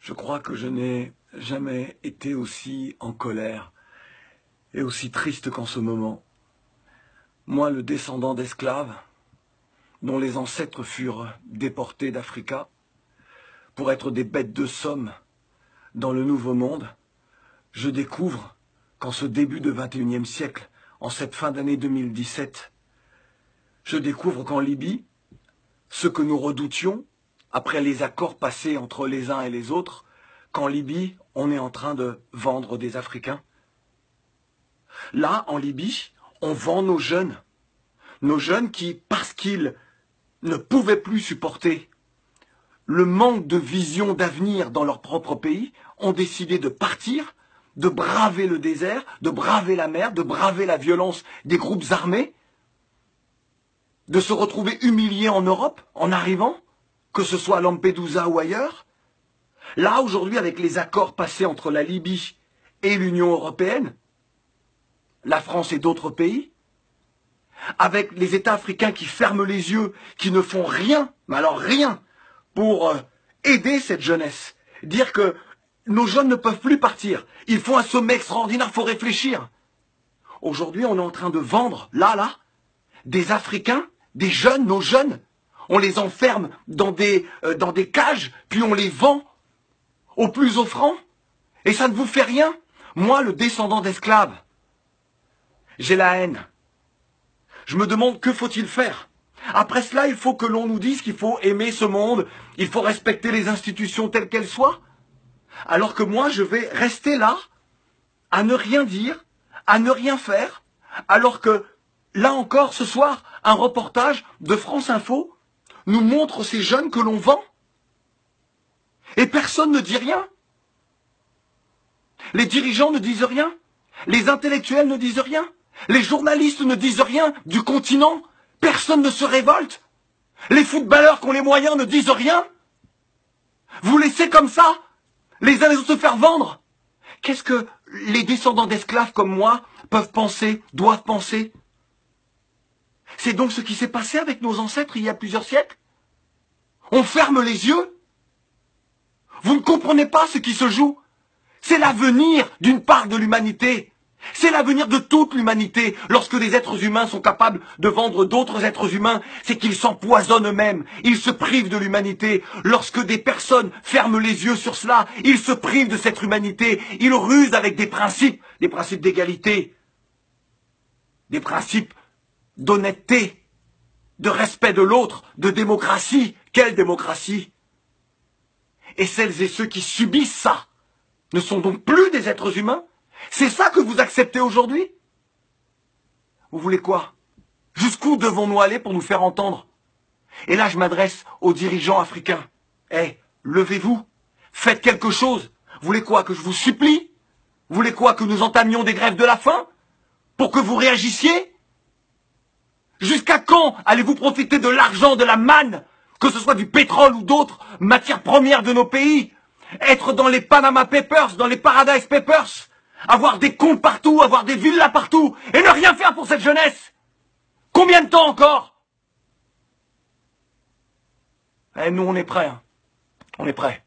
Je crois que je n'ai jamais été aussi en colère et aussi triste qu'en ce moment. Moi, le descendant d'esclaves, dont les ancêtres furent déportés d'Africa pour être des bêtes de somme dans le Nouveau Monde, je découvre qu'en ce début de XXIe siècle, en cette fin d'année 2017, je découvre qu'en Libye, ce que nous redoutions, après les accords passés entre les uns et les autres, qu'en Libye, on est en train de vendre des Africains. Là, en Libye, on vend nos jeunes qui, parce qu'ils ne pouvaient plus supporter le manque de vision d'avenir dans leur propre pays, ont décidé de partir, de braver le désert, de braver la mer, de braver la violence des groupes armés, de se retrouver humiliés en Europe en arrivant, que ce soit à Lampedusa ou ailleurs. Là, aujourd'hui, avec les accords passés entre la Libye et l'Union européenne, la France et d'autres pays, avec les États africains qui ferment les yeux, qui ne font rien, mais alors rien, pour aider cette jeunesse. Dire que nos jeunes ne peuvent plus partir. Ils font un sommet extraordinaire, il faut réfléchir. Aujourd'hui, on est en train de vendre, là, des Africains, des jeunes, nos jeunes. On les enferme dans des cages, puis on les vend au plus offrant. Et ça ne vous fait rien. Moi, le descendant d'esclaves, j'ai la haine. Je me demande que faut-il faire. Après cela, il faut que l'on nous dise qu'il faut aimer ce monde, il faut respecter les institutions telles qu'elles soient. Alors que moi, je vais rester là, à ne rien dire, à ne rien faire, alors que, là encore, ce soir, un reportage de France Info nous montre ces jeunes que l'on vend. Et personne ne dit rien. Les dirigeants ne disent rien. Les intellectuels ne disent rien. Les journalistes ne disent rien du continent. Personne ne se révolte. Les footballeurs qui ont les moyens ne disent rien. Vous laissez comme ça les uns les autres se faire vendre. Qu'est-ce que les descendants d'esclaves comme moi peuvent penser, doivent penser? C'est donc ce qui s'est passé avec nos ancêtres il y a plusieurs siècles. On ferme les yeux. Vous ne comprenez pas ce qui se joue. C'est l'avenir d'une part de l'humanité. C'est l'avenir de toute l'humanité. Lorsque des êtres humains sont capables de vendre d'autres êtres humains, c'est qu'ils s'empoisonnent eux-mêmes. Ils se privent de l'humanité. Lorsque des personnes ferment les yeux sur cela, ils se privent de cette humanité. Ils rusent avec des principes d'égalité, des principes d'honnêteté, de respect de l'autre, de démocratie. Quelle démocratie? Et celles et ceux qui subissent ça ne sont donc plus des êtres humains? C'est ça que vous acceptez aujourd'hui? Vous voulez quoi? Jusqu'où devons-nous aller pour nous faire entendre? Et là, je m'adresse aux dirigeants africains. Levez-vous, faites quelque chose. Vous voulez quoi? Que je vous supplie? Vous voulez quoi? Que nous entamions des grèves de la faim? Pour que vous réagissiez? Jusqu'à quand allez-vous profiter de l'argent, de la manne, que ce soit du pétrole ou d'autres matières premières de nos pays? Être dans les Panama Papers, dans les Paradise Papers, avoir des comptes partout, avoir des villas partout, et ne rien faire pour cette jeunesse? Combien de temps encore? Nous, on est prêts. On est prêts.